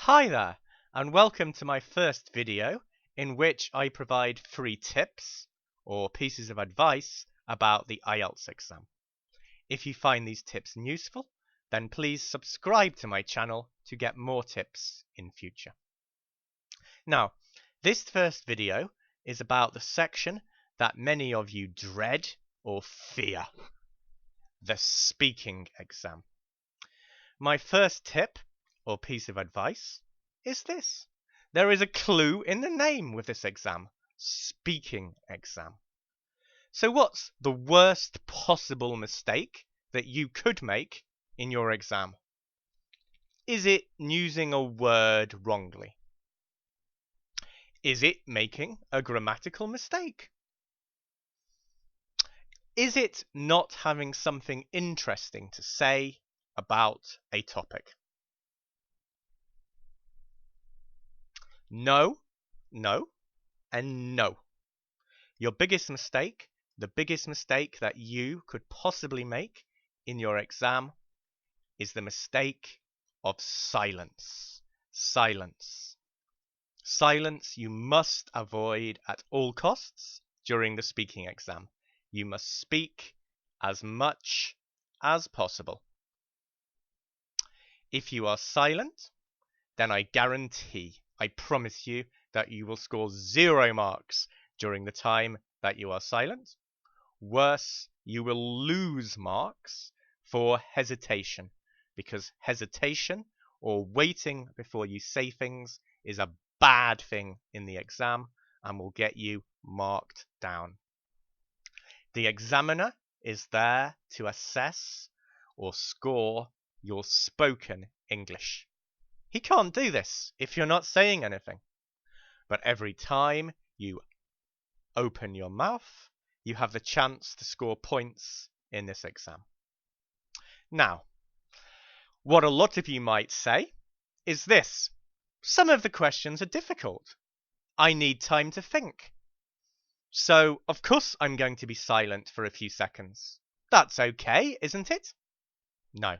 Hi there, and welcome to my first video in which I provide free tips or pieces of advice about the IELTS exam. If you find these tips useful, then please subscribe to my channel to get more tips in future. Now, this first video is about the section that many of you dread or fear, the speaking exam. My first tip or piece of advice is this. There is a clue in the name with this exam, speaking exam. So what's the worst possible mistake that you could make in your exam? Is it using a word wrongly? Is it making a grammatical mistake? Is it not having something interesting to say about a topic? No, no, and no. Your biggest mistake, the biggest mistake that you could possibly make in your exam is the mistake of silence. Silence. Silence you must avoid at all costs during the speaking exam. You must speak as much as possible. If you are silent, then I guarantee, I promise you, that you will score 0 marks during the time that you are silent. Worse, you will lose marks for hesitation, because hesitation or waiting before you say things is a bad thing in the exam and will get you marked down. The examiner is there to assess or score your spoken English. He can't do this if you're not saying anything. But every time you open your mouth, you have the chance to score points in this exam. Now, what a lot of you might say is this. Some of the questions are difficult. I need time to think. So, of course, I'm going to be silent for a few seconds. That's okay, isn't it? No,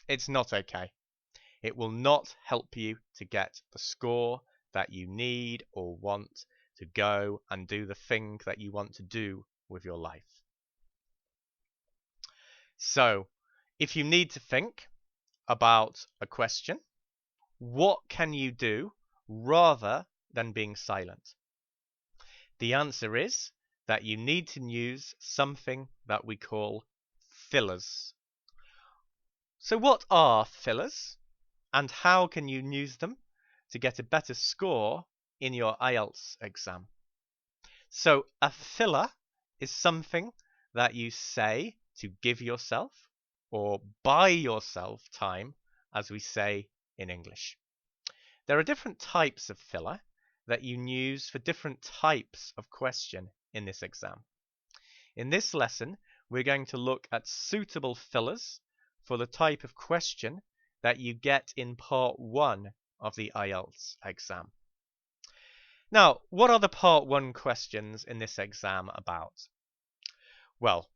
it's not okay. It will not help you to get the score that you need or want to go and do the thing that you want to do with your life. So, if you need to think about a question, what can you do rather than being silent? The answer is that you need to use something that we call fillers. So what are fillers? And how can you use them to get a better score in your IELTS exam? So a filler is something that you say to give yourself or buy yourself time, as we say in English. There are different types of filler that you use for different types of question in this exam. In this lesson, we're going to look at suitable fillers for the type of question that you get in part 1 of the IELTS exam. Now, what are the part 1 questions in this exam about? Well,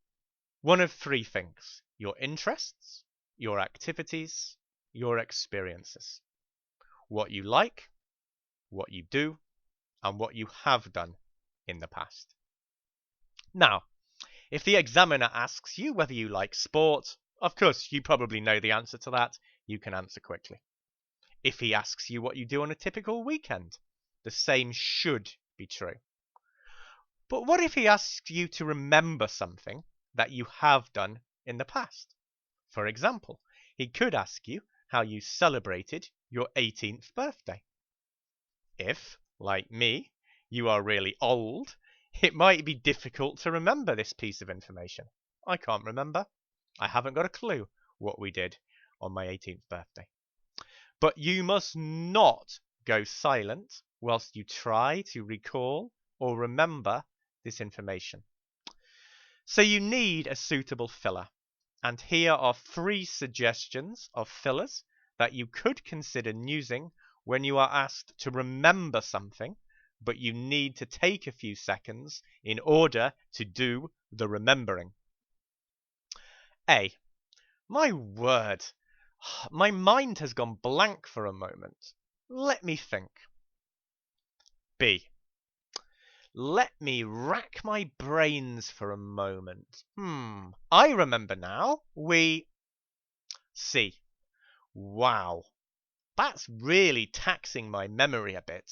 one of 3 things: your interests, your activities, your experiences. What you like, what you do, and what you have done in the past. Now, if the examiner asks you whether you like sport, of course, you probably know the answer to that. You can answer quickly. If he asks you what you do on a typical weekend, the same should be true. But what if he asks you to remember something that you have done in the past? For example, he could ask you how you celebrated your 18th birthday. If, like me, you are really old, it might be difficult to remember this piece of information. I can't remember. I haven't got a clue what we did on my 18th birthday. But you must not go silent whilst you try to recall or remember this information. So you need a suitable filler. And here are 3 suggestions of fillers that you could consider using when you are asked to remember something, but you need to take a few seconds in order to do the remembering. A. My word, My mind has gone blank for a moment. Let me think. B. Let me rack my brains for a moment. I remember now. C. Wow. That's really taxing my memory a bit.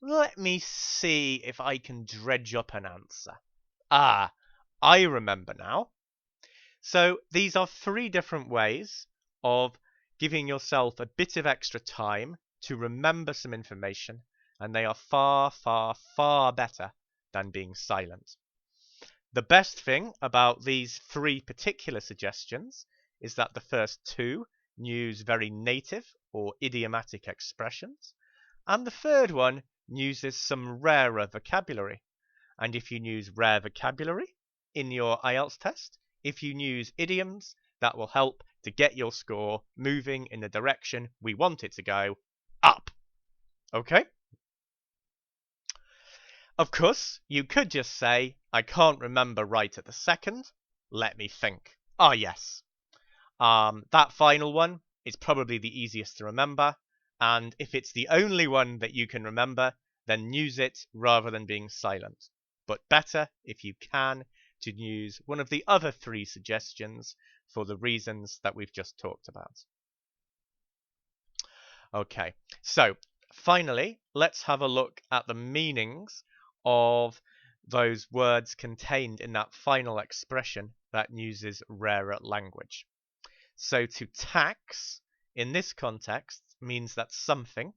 Let me see if I can dredge up an answer. I remember now. So these are three different ways of giving yourself a bit of extra time to remember some information, and they are far, far, far better than being silent. The best thing about these three particular suggestions is that the first two use very native or idiomatic expressions, and the third one uses some rarer vocabulary. And if you use rare vocabulary in your IELTS test, if you use idioms, that will help to get your score moving in the direction we want it to go, up. Okay? Of course, you could just say, I can't remember right at the second. Let me think. Ah, yes. That final one is probably the easiest to remember. And if it's the only one that you can remember, then use it rather than being silent. But better, if you can, to use one of the other three suggestions for the reasons that we've just talked about. Okay, so finally, let's have a look at the meanings of those words contained in that final expression that uses rarer language. So to tax, in this context, means that something,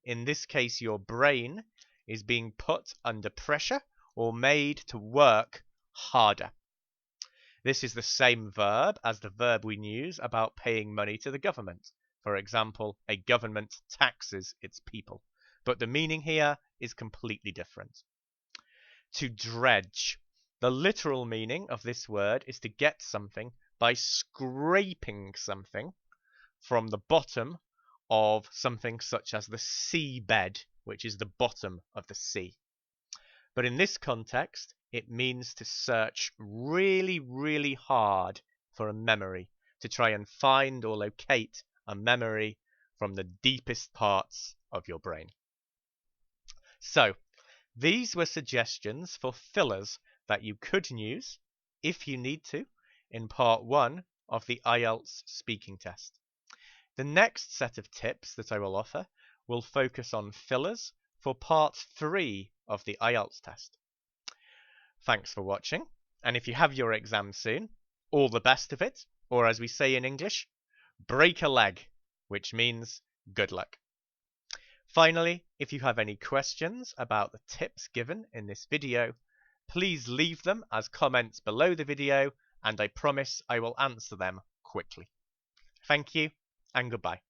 in this case your brain, is being put under pressure or made to work harder. This is the same verb as the verb we use about paying money to the government. For example, a government taxes its people. But the meaning here is completely different. To dredge. The literal meaning of this word is to get something by scraping something from the bottom of something such as the seabed, which is the bottom of the sea. But in this context, it means to search really, really hard for a memory, to try and find or locate a memory from the deepest parts of your brain. So, these were suggestions for fillers that you could use, if you need to, in part 1 of the IELTS speaking test. The next set of tips that I will offer will focus on fillers for part 3 of the IELTS test. Thanks for watching, and if you have your exam soon, all the best of it, or as we say in English, break a leg, which means good luck. Finally, if you have any questions about the tips given in this video, please leave them as comments below the video, and I promise I will answer them quickly. Thank you, and goodbye.